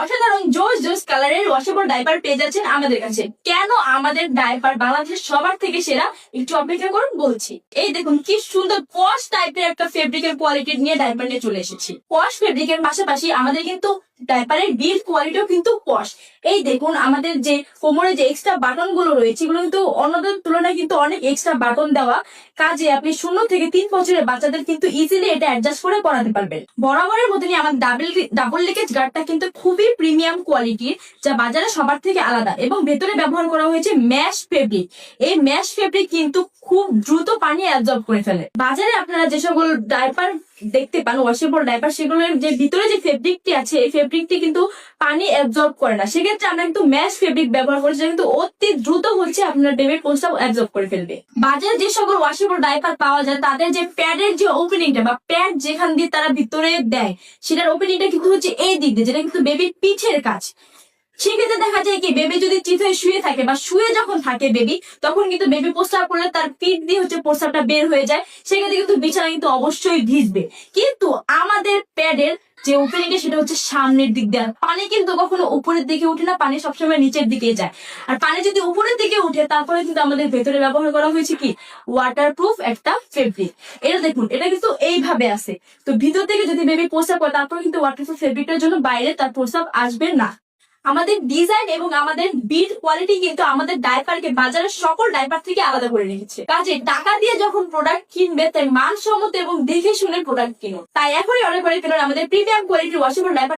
অসাধারণ জোস জোস কালারের ওয়াশেবল ডাইপার পেয়ে যাচ্ছেন আমাদের কাছে। কেন আমাদের ডাইপার বাংলাদেশের সবার থেকে সেরা, একটু অপেক্ষা করুন বলছি। এই দেখুন কি সুন্দর পশ টাইপের একটা ফেব্রিকের কোয়ালিটি নিয়ে ডাইপার নিয়ে চলে এসেছি। পশ ফেব্রিকের পাশাপাশি আমাদের কিন্তু ডাইপারের বিল্ড কোয়ালিটিও কিন্তু পশ। এই দেখুন আমাদের যে কোমরে যে এক্সট্রা বাটন গুলো রয়েছে এগুলো কিন্তু অন্যদের তুলনায় কিন্তু অনেক এক্সট্রা বাটন দেওয়া, কাজে আপনি 0 থেকে 3 বছরের বাচ্চাদের কিন্তু ইজিলি এটা অ্যাডজাস্ট করে পরাতে পারবেন। বরাবরের মতনই আমার ডাবল লিকেজ গার্ডটা কিন্তু খুবই প্রিমিয়াম কোয়ালিটির, যা বাজারে সবার থেকে আলাদা এবং ভেতরে ব্যবহার করা হয়েছে ম্যাশ ফেব্রিক। এই ম্যাশ ফেব্রিক কিন্তু খুব দ্রুত পানি অ্যাবজর্ব করে ফেলে। বাজারে আপনারা যে সকল ডাইপার দেখতে পান ওয়াশেবল ডাইপার, সেগুলোর যে ভিতরে যে ফেব্রিকটি আছে এই ফেব্রিকটি কিন্তু পানি অ্যাবজর্ব করে না। সেক্ষেত্রে আমরা কিন্তু ম্যাশ ফেব্রিক ব্যবহার করছি, যেটা কিন্তু অতি দ্রুত হচ্ছে আপনার বেবির পোস্টটা অ্যাবজর্ব করে ফেলবে। বাজারে যে সকল ওয়াশেবল ডাইপার পাওয়া যায় তাদের যে প্যাডের যে ওপেনিংটা বা প্যাড যেখান দিয়ে তারা ভিতরে দেয় সেটার ওপেনিংটা কিন্তু হচ্ছে এই দিক দিয়ে, যেটা কিন্তু বেবির পিঠের কাজ। সেক্ষেত্রে দেখা যায় কি বেবি যদি চিত হয়ে শুয়ে থাকে বা শুয়ে যখন থাকে বেবি, তখন কিন্তু বেবি প্রস্রাব করলে তার পিঠ দিয়ে হচ্ছে প্রস্রাবটা বের হয়ে যায়, সেক্ষেত্রে কিন্তু বিছানা কিন্তু অবশ্যই ভিজবে। কিন্তু আমাদের প্যাডের যে ওপেনিংটা সেটা হচ্ছে সামনের দিক দিয়ে। পানি কিন্তু কখনো উপরের দিকে উঠে না, পানি সবসময় নিচের দিকে যায়। আর পানি যদি উপরের দিকে উঠে তারপরে কিন্তু আমাদের ভেতরে ব্যবহার করা হয়েছে কি ওয়াটারপ্রুফ একটা ফেব্রিক। এটা দেখুন, এটা কিন্তু এইভাবে আছে, তো ভিতর থেকে যদি বেবি প্রস্রাব করে তারপরে কিন্তু ওয়াটারপ্রুফ ফেব্রিকটার জন্য বাইরে তার প্রস্রাব আসবে না। আমাদের ডিজাইন এবং আমাদের বিল্ড কোয়ালিটি কিন্তু আমাদের ডাইপারকে বাজারের সকল ডাইপার থেকে আলাদা করে রেখেছে। কাজে টাকা দিয়ে যখন প্রোডাক্ট কিনবে তাই মানসম্মত এবং দেখে শুনে প্রোডাক্ট কিনুন। তাই এখনই অর্ডার করে ফেলুন আমাদের প্রিমিয়াম কোয়ালিটির ওয়াশেবল ডাইপার।